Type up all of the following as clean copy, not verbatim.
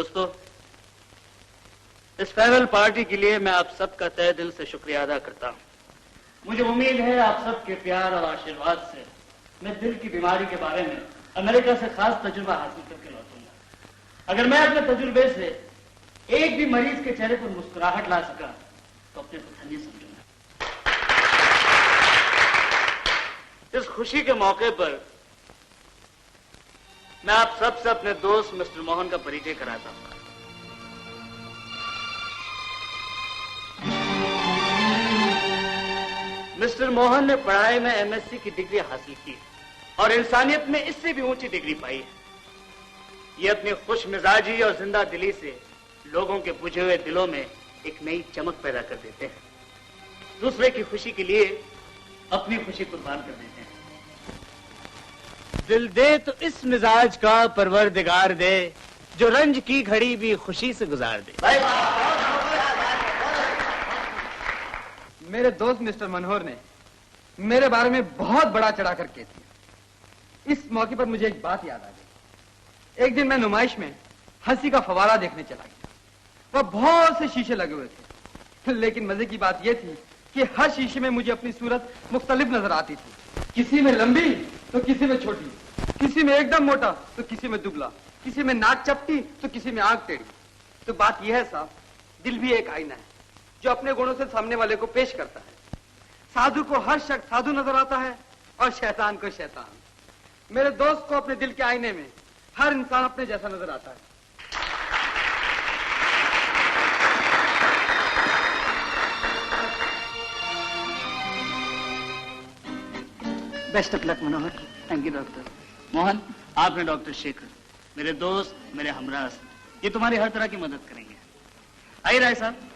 दोस्तों, इस farewell party के लिए मैं आप सबका तहे दिल से शुक्रिया अदा करता हूं। मुझे उम्मीद है आप सबके प्यार और आशीर्वाद से मैं दिल की बीमारी के बारे में अमेरिका से खास तजुर्बा हासिल करके लौटूंगा। अगर मैं अपने तजुर्बे से एक भी मरीज के चेहरे पर मुस्कुराहट ला सका तो अपने को धन्य समझूंगा। इस खुशी के मौके पर मैं आप सबसे अपने दोस्त मिस्टर मोहन का परिचय कराता हूं। मिस्टर मोहन ने पढ़ाई में एमएससी की डिग्री हासिल की और इंसानियत में इससे भी ऊंची डिग्री पाई है। ये अपनी खुश मिजाजी और जिंदा दिली से लोगों के बुझे हुए दिलों में एक नई चमक पैदा कर देते हैं। दूसरे की खुशी के लिए अपनी खुशी कुर्बान कर देते हैं। दिल दे तो इस मिजाज का परवरदिगार दे, जो रंज की घड़ी भी खुशी से गुजार दे। मेरे दोस्त मिस्टर मनोहर ने मेरे बारे में बहुत बड़ा चढ़ा कर कह दिया। इस मौके पर मुझे एक बात याद आ गई। एक दिन मैं नुमाइश में हंसी का फवारा देखने चला गया। वह बहुत से शीशे लगे हुए थे, लेकिन मजे की बात यह थी कि हर शीशे में मुझे अपनी सूरत मुख्तलिफ नजर आती थी। किसी में लंबी तो किसी में छोटी, किसी में एकदम मोटा तो किसी में दुबला, किसी में नाक चपटी तो किसी में आंख टेढ़ी। तो बात यह है साहब, दिल भी एक आईना है जो अपने गुणों से सामने वाले को पेश करता है। साधु को हर शख्स साधु नजर आता है और शैतान को शैतान। मेरे दोस्त को अपने दिल के आईने में हर इंसान अपने जैसा नजर आता है। Best of luck Manohar. Thank you doctor Mohan, आपने डॉक्टर शेखर, मेरे दोस्त, मेरे हमराज, ये तुम्हारी हर तरह की मदद करेंगे। आइए राय साहब।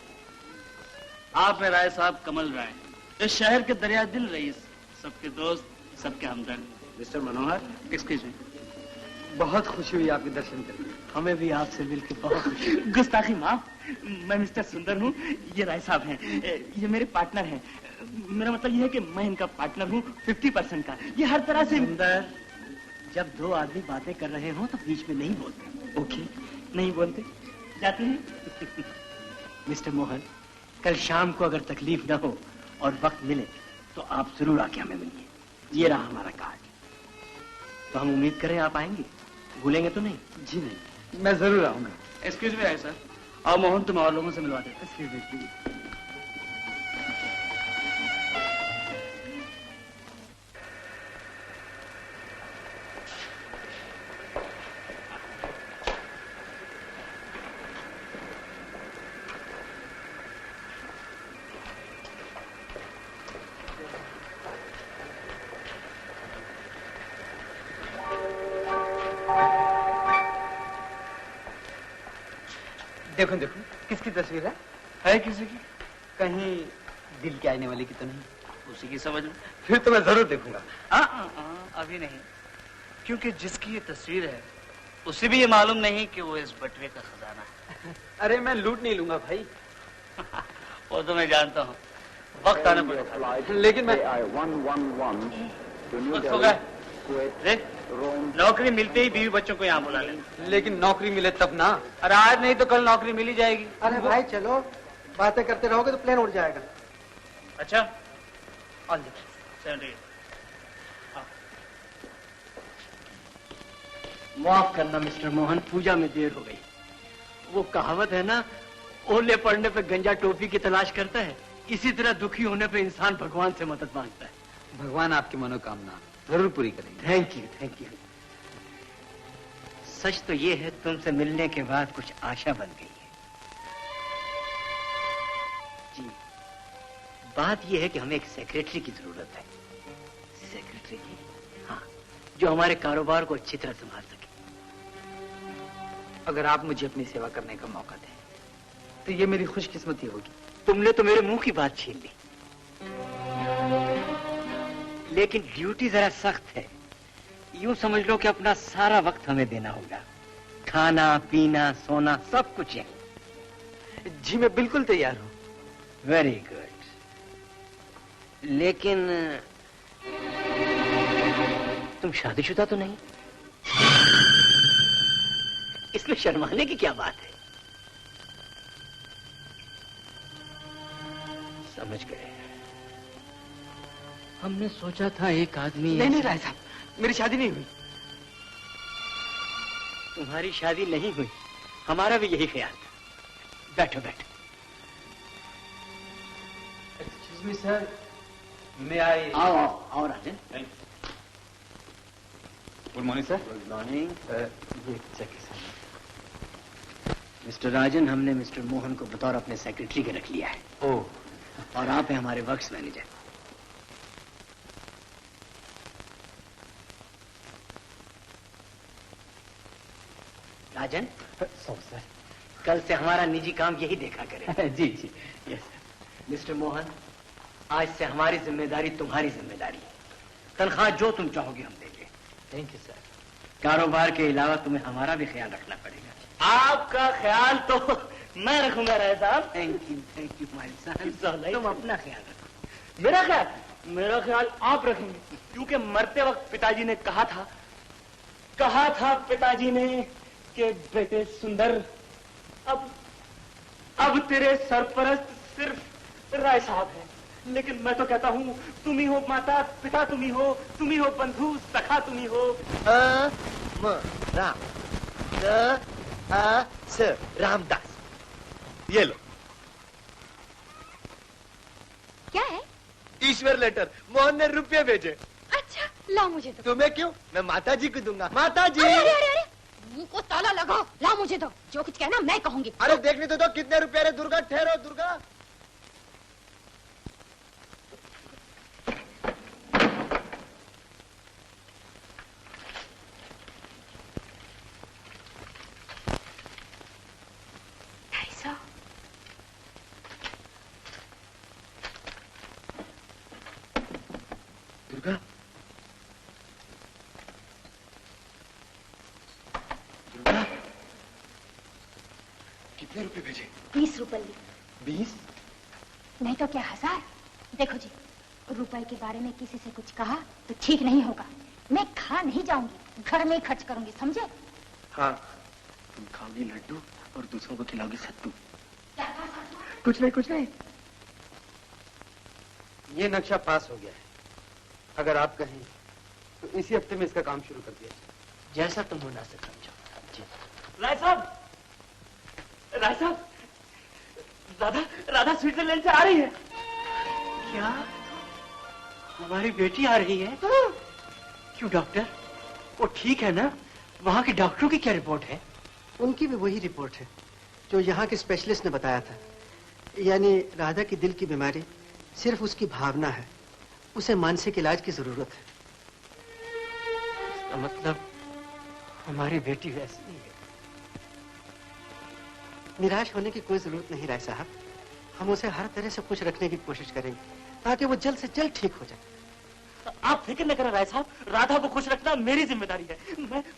आप हैं राय साहब कमल राय, इस शहर के दरिया दिल रईस, सबके दोस्त, सबके हमदर्द। मिस्टर मनोहर, एक्सक्यूज मी। बहुत खुशी हुई आपके दर्शन करके। हमें भी आपसे मिलकर बहुत खुशी। गुस्ताखी माफ, मैं मिस्टर सुंदर हूँ, ये राय साहब हैं, ये मेरे पार्टनर हैं। मेरा मतलब ये है कि मैं इनका पार्टनर हूँ 50% का। ये हर तरह से सुंदर, जब दो आदमी बातें कर रहे हो तो बीच में नहीं बोलते। ओके, नहीं बोलते, जाते हैं। मिस्टर मोहन, कल शाम को अगर तकलीफ न हो और वक्त मिले तो आप जरूर आके हमें मिलिए। ये रहा हमारा कार्ड। तो हम उम्मीद करें आप आएंगे, भूलेंगे तो नहीं? जी नहीं, मैं जरूर आऊंगा। एक्सक्यूज मी राय सर, और मोहन तुम और लोगों से मिलवा देते। देखो देखो, किसकी तस्वीर है? है किसी की? कहीं दिल के आने वाले की तो नहीं? उसी की समझ में। फिर तो मैं जरूर देखूंगा। अभी नहीं, क्योंकि जिसकी ये तस्वीर है उसे भी ये मालूम नहीं कि वो इस बटवे का खजाना है। अरे मैं लूट नहीं लूंगा भाई। वो तो मैं जानता हूँ, वक्त आने पर। लेकिन मैं वक्त हो गया। देख, नौकरी मिलते ही बीवी बच्चों को यहाँ बुला ले। लेकिन नौकरी मिले तब ना। अरे आज नहीं तो कल नौकरी मिल ही जाएगी। अरे भाई चलो, बातें करते रहोगे तो प्लेन उड़ जाएगा। अच्छा, चलिए। माफ करना मिस्टर मोहन, पूजा में देर हो गई। वो कहावत है ना, ओले पड़ने पे गंजा टोपी की तलाश करता है, इसी तरह दुखी होने पे इंसान भगवान से मदद मांगता है। भगवान आपकी मनोकामना जरूर पूरी करेंगे। Thank you, thank you. सच तो ये है, तुमसे मिलने के बाद कुछ आशा बन गई है। जी, बात ये है कि हमें एक सेक्रेटरी की जरूरत है। सेक्रेटरी की? हाँ, जो हमारे कारोबार को अच्छी तरह संभाल सके। अगर आप मुझे अपनी सेवा करने का मौका दें तो ये मेरी खुशकिस्मती होगी। तुमने तो मेरे मुंह की बात छीन ली। लेकिन ड्यूटी जरा सख्त है। यूं समझ लो कि अपना सारा वक्त हमें देना होगा। खाना पीना सोना सब कुछ है। जी मैं बिल्कुल तैयार हूं। Very good. लेकिन तुम शादीशुदा तो नहीं? इसमें शर्माने की क्या बात है? समझ गए। हमने सोचा था एक आदमी। नहीं राय साहब, मेरी शादी नहीं हुई। तुम्हारी शादी नहीं हुई, हमारा भी यही ख्याल था। बैठो बैठो। एक्सक्यूज मी सर, मैं आई। आओ Rajan. Good morning sir. Good morning. ये चेक सर। मिस्टर राजन, हमने मिस्टर मोहन को बतौर अपने सेक्रेटरी के रख लिया है। ओह। और आप हैं हमारे वर्क्स मैनेजर। राजन, सर कल से हमारा निजी काम यही देखा करें। जी जी। Yes sir. मिस्टर मोहन, आज से हमारी जिम्मेदारी तुम्हारी जिम्मेदारी है। तनख्वाह जो तुम चाहोगे हम देंगे। Thank you sir. कारोबार के अलावा तुम्हें हमारा भी ख्याल रखना पड़ेगा। आपका ख्याल तो मैं रखूंगा राय साहब। Thank you my son. तुम अपना ख्याल रखो। मेरा ख्याल आप रखेंगे, क्योंकि मरते वक्त पिताजी ने कहा था पिताजी ने कि बेटे सुंदर, अब तेरे सरपरस्त सिर्फ राय साहब हैं, लेकिन मैं तो कहता हूँ तुम ही हो माता पिता, तुम ही हो बंधु सखा, तुम ही हो। रामदास, ये लो। क्या है? ईश्वर लेटर। मोहन ने रुपये भेजे। अच्छा, लाओ मुझे दो। तुम्हें क्यों? मैं माता जी को दूंगा। माता जी। अरे, मुंह को ताला लगाओ। लाओ मुझे दो। जो कुछ कहना मैं कहूंगी। अरे देखने तो दो कितने रुपए। अरे दुर्गा ठहरो दुर्गा। दुर्गा, कितने रुपए भेजे? 20 रुपए लिए। 20? नहीं तो क्या 1000? देखो जी, रुपए के बारे में किसी से कुछ कहा तो ठीक नहीं होगा। मैं खा नहीं जाऊंगी, घर में ही खर्च करूंगी, समझे? हाँ, तुम खाओगी लड्डू और दूसरों को खिलाओगी सत्तू। कुछ नहीं। ये नक्शा पास हो गया है। अगर आप कहें तो इसी हफ्ते में इसका काम शुरू कर दिया जाए। जैसा तुम मुनासिब समझो। जी। राय साहब, राधा स्विट्जरलैंड से आ रही है। क्या? हमारी बेटी आ रही है? क्यों डॉक्टर, वो ठीक है ना? वहाँ के डॉक्टरों की क्या रिपोर्ट है? उनकी भी वही रिपोर्ट है जो यहाँ के स्पेशलिस्ट ने बताया था। यानी राधा की दिल की बीमारी सिर्फ उसकी भावना है, उसे मानसिक इलाज की जरूरत है। इसका मतलब हमारी बेटी वैसी ही है। निराश होने की कोई जरूरत नहीं राय साहब। हम उसे हर तरह से खुश रखने की कोशिश करेंगे ताकि वो जल्द से जल्द ठीक हो जाए। आप फिक्र न करें राय साहब, राधा को खुश रखना मेरी जिम्मेदारी है।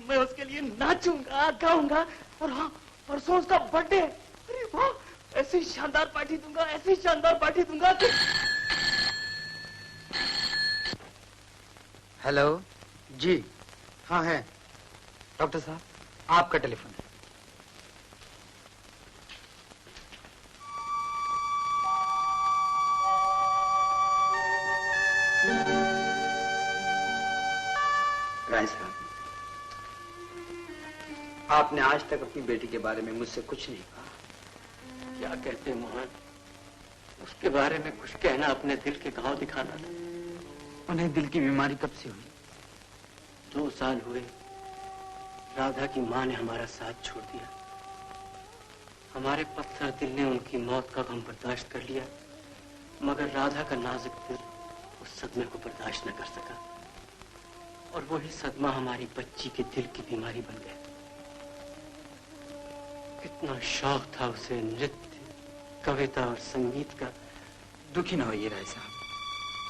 मैं उसके लिए नाचूंगा, गाऊंगा, और हाँ, परसों उसका बर्थडे। अरे वाह, ऐसी शानदार पार्टी दूंगा कि... हेलो जी। हाँ है डॉक्टर साहब, आपका टेलीफोन है। राय साहब, आपने आज तक अपनी बेटी के बारे में मुझसे कुछ नहीं कहा। क्या कहते मोहन, उसके बारे में कुछ कहना अपने दिल के घाव दिखाना था। उन्हें दिल की बीमारी कब से हुई? 2 साल हुए। राधा की माँ ने हमारा साथ छोड़ दिया। हमारे पत्थर दिल ने उनकी मौत का गम बर्दाश्त कर लिया, मगर राधा का नाजुक दिल उस सदमे को बर्दाश्त न कर सका, और वही सदमा हमारी बच्ची के दिल की बीमारी बन गया। कितना शौक था उसे नृत्य, कविता और संगीत का। दुखी न होइए राय साहब,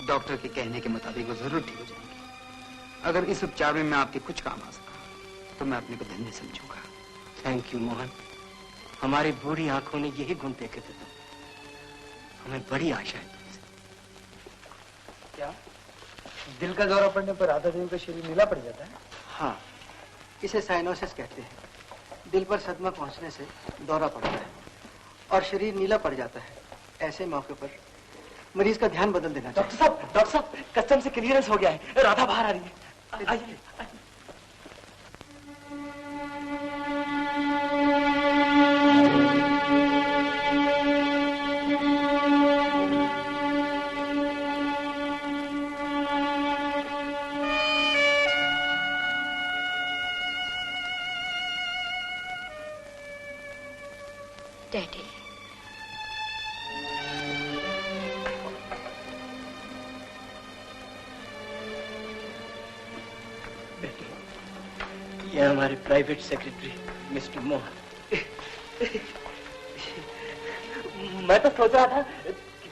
डॉक्टर के कहने के मुताबिक वो जरूर ठीक हो जाएंगे। अगर इस उपचार में मैं आपके कुछ काम आ सका तो मैं अपने को धन्य समझूंगा। थैंक यू मोहन, हमारी बुरी आंखों ने यही गुण देखे थे। हमें बड़ी आशा है तुमसे। क्या दिल का दौरा पड़ने पर राधा देवी का शरीर नीला पड़ जाता है? हाँ, इसे साइनोसिस कहते हैं। दिल पर सदमा पहुंचने से दौरा पड़ता है और शरीर नीला पड़ जाता है। ऐसे मौके पर मरीज का ध्यान बदल देना चाहिए। डॉक्टर साहब, कस्टम से क्लियरेंस हो गया है, राधा बाहर आ रही है। आइए। डैडी, ये हमारे प्राइवेट सेक्रेटरी मिस्टर मोहन। मैं तो सोच रहा था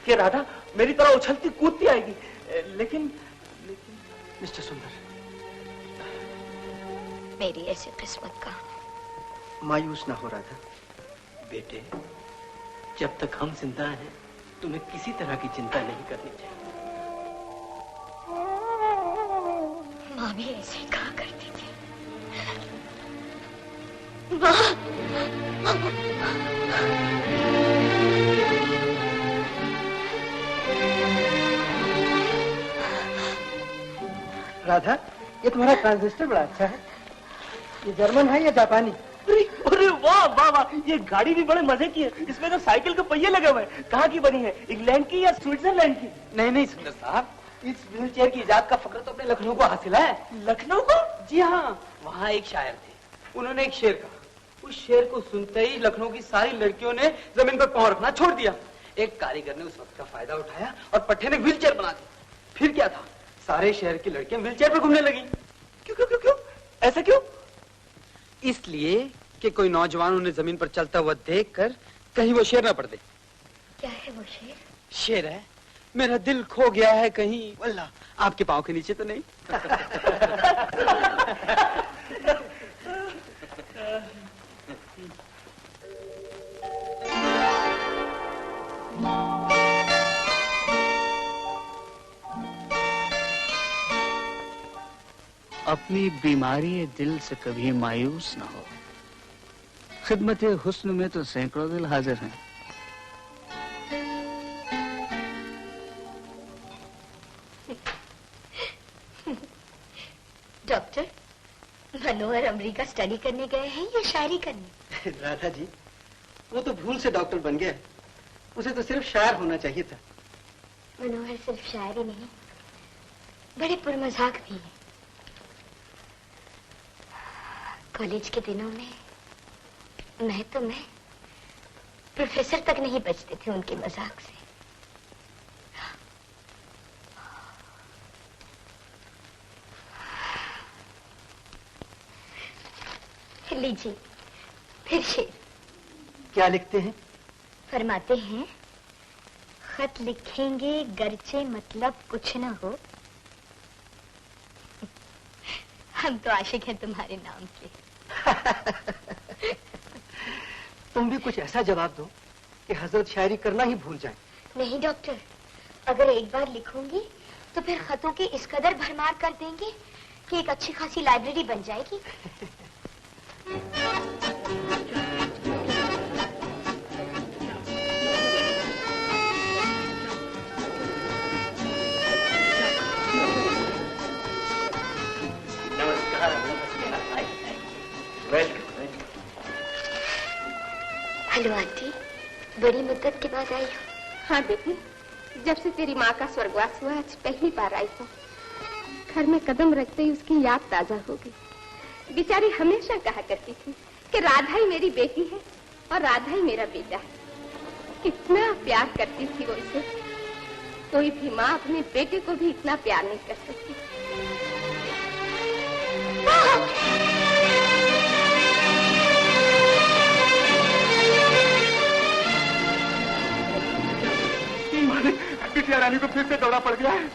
कि राधा मेरी तरह उछलती कूदती आएगी, लेकिन मिस्टर सुंदर, मेरी ऐसी किस्मत का। मायूस ना हो राधा। बेटे, जब तक हम जिंदा हैं, तुम्हें किसी तरह की चिंता नहीं करनी चाहिए। माँ भी ऐसे ही कहा करती थी। राधा, ये तुम्हारा ट्रांजिस्टर बड़ा अच्छा है। ये जर्मन है या जापानी? अरे वाह वाह वाह, ये गाड़ी भी बड़े मजे की है। इसमें तो साइकिल के पहिए लगे हुए हैं। कहाँ की बनी है, इंग्लैंड की या स्विट्जरलैंड की? नहीं नहीं सुंदर साहब, इस व्हील चेयर की इजाद का फक्र तो अपने लखनऊ को हासिल है। लखनऊ को? जी हाँ, वहाँ एक शायर थे, उन्होंने एक शेर कहा। उस शेर को सुनते ही लखनऊ की सारी लड़कियों ने जमीन पर पांव रखना छोड़ दिया। एक कारीगर ने उस वक्त का फायदा उठाया और पट्टे ने व्हील चेयर बना दी। फिर क्या था, सारे शहर की लड़कियां व्हील चेयर पर घूमने लगी। क्यों क्यों क्यों क्यों? ऐसा क्यों? इसलिए कि कोई नौजवान उन्हें जमीन पर चलता हुआ देखकर कहीं वो शेर ना पड़ दे। क्या है वो शेर? शेर है, मेरा दिल खो गया है कहीं, वल्लाह आपके पाँव के नीचे तो नहीं। अपनी बीमारी दिल से कभी मायूस ना हो। खिदमत हुस्न में तो सैकड़ों दिल हाजिर हैं। डॉक्टर, मनोहर अमेरिका स्टडी करने गए हैं या शायरी करने? राधा जी, वो तो भूल से डॉक्टर बन गया। उसे तो सिर्फ शायर होना चाहिए था। मनोहर सिर्फ शायर ही नहीं, बड़े पुरमजाक भी हैं। कॉलेज के दिनों में मैं प्रोफेसर तक नहीं बचते थे उनके मजाक से। लीजिए फिर शेर। क्या लिखते हैं? फरमाते हैं, खत लिखेंगे गरचे मतलब कुछ ना हो, हम तो आशिक हैं तुम्हारे नाम के। तुम भी कुछ ऐसा जवाब दो कि हजरत शायरी करना ही भूल जाए। नहीं डॉक्टर, अगर एक बार लिखूंगी तो फिर खतों की इस कदर भरमार कर देंगे कि एक अच्छी खासी लाइब्रेरी बन जाएगी। हेलो आंटी, बड़ी मुद्दत के बाद आई हो। हाँ बेटी, जब से तेरी माँ का स्वर्गवास हुआ आज पहली बार आई हूँ। घर में कदम रखते ही उसकी याद ताजा हो गई। बेचारी हमेशा कहा करती थी कि राधा ही मेरी बेटी है और राधा ही मेरा बेटा है। कितना प्यार करती थी वो इसे। कोई भी माँ अपने बेटे को भी इतना प्यार नहीं कर सकती। बिटिया रानी को फिर से दौरा पड़ गया है।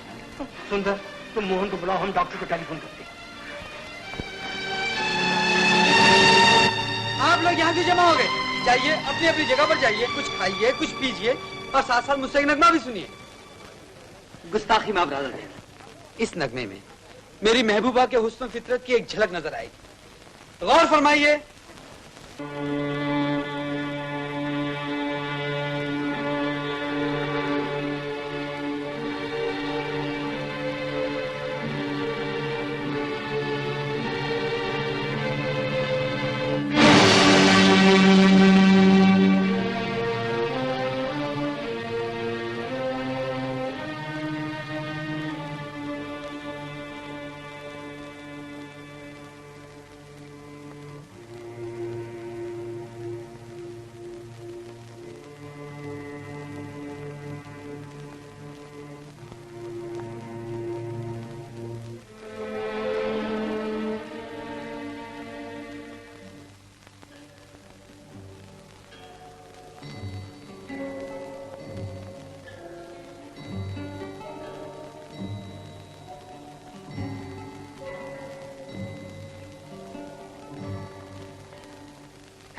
सुंदर, तुम मोहन को बुलाओ, हम डॉक्टर को टेलीफोन करते हैं। आप लोग यहाँ से जमा हो गए, जाइए अपनी अपनी जगह पर जाइए, कुछ खाइए, कुछ पीजिए और साथ साथ मुझसे एक नगमा भी सुनिए। गुस्ताखी माफ राधा दे। इस नगमे में मेरी महबूबा के हुस्न फितरत की एक झलक नजर आएगी, गौर फरमाइए।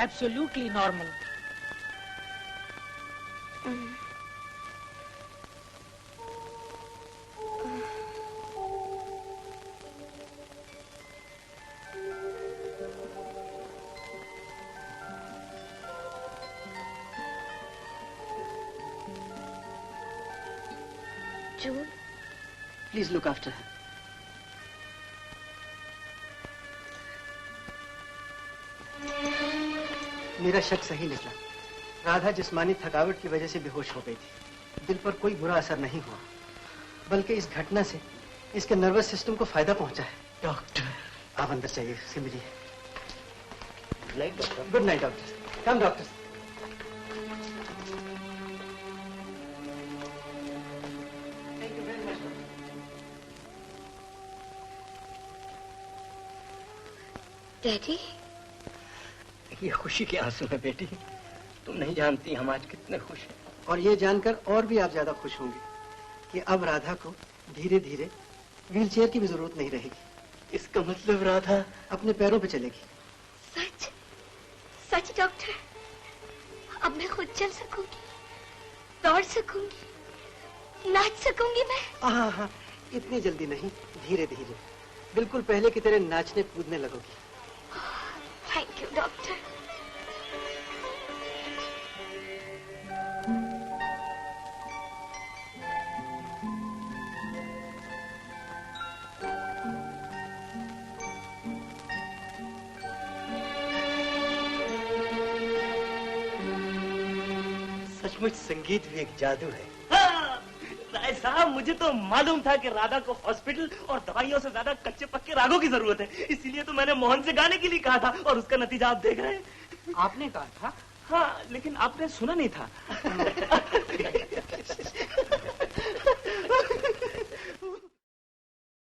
Absolutely normal. June, Please look after her. मेरा शक सही निकला। राधा जिस्मानी थकावट की वजह से बेहोश हो गई थी। दिल पर कोई बुरा असर नहीं हुआ, बल्कि इस घटना से इसके नर्वस सिस्टम को फायदा पहुंचा है। डॉक्टर, आप अंदर चाहिए, उससे मिलिए। Good night doctor. Come doctor. Thank you very much. Daddy, ये खुशी के आंसू है बेटी। तुम नहीं जानती हम आज कितने खुश हैं। और ये जानकर और भी आप ज्यादा खुश होंगे कि अब राधा को धीरे धीरे व्हीलचेयर की भी जरूरत नहीं रहेगी। इसका मतलब राधा अपने पैरों पे चलेगी। सच सच डॉक्टर, अब मैं खुद चल सकूंगी, दौड़ सकूंगी, नाच सकूंगी मैं। हाँ हाँ, इतनी जल्दी नहीं, धीरे धीरे, बिल्कुल पहले की तरह नाचने कूदने लगोगी। Thank you doctor. सचमुच संगीत भी एक जादू है। हाँ, राय साहब, मुझे तो मालूम था कि राधा को हॉस्पिटल और दवाइयों से ज्यादा कच्चे पक्के रागों की जरूरत है। इसीलिए तो मैंने मोहन से गाने के लिए कहा था और उसका नतीजा आप देख रहे हैं। आपने कहा था? हाँ, लेकिन आपने सुना नहीं था।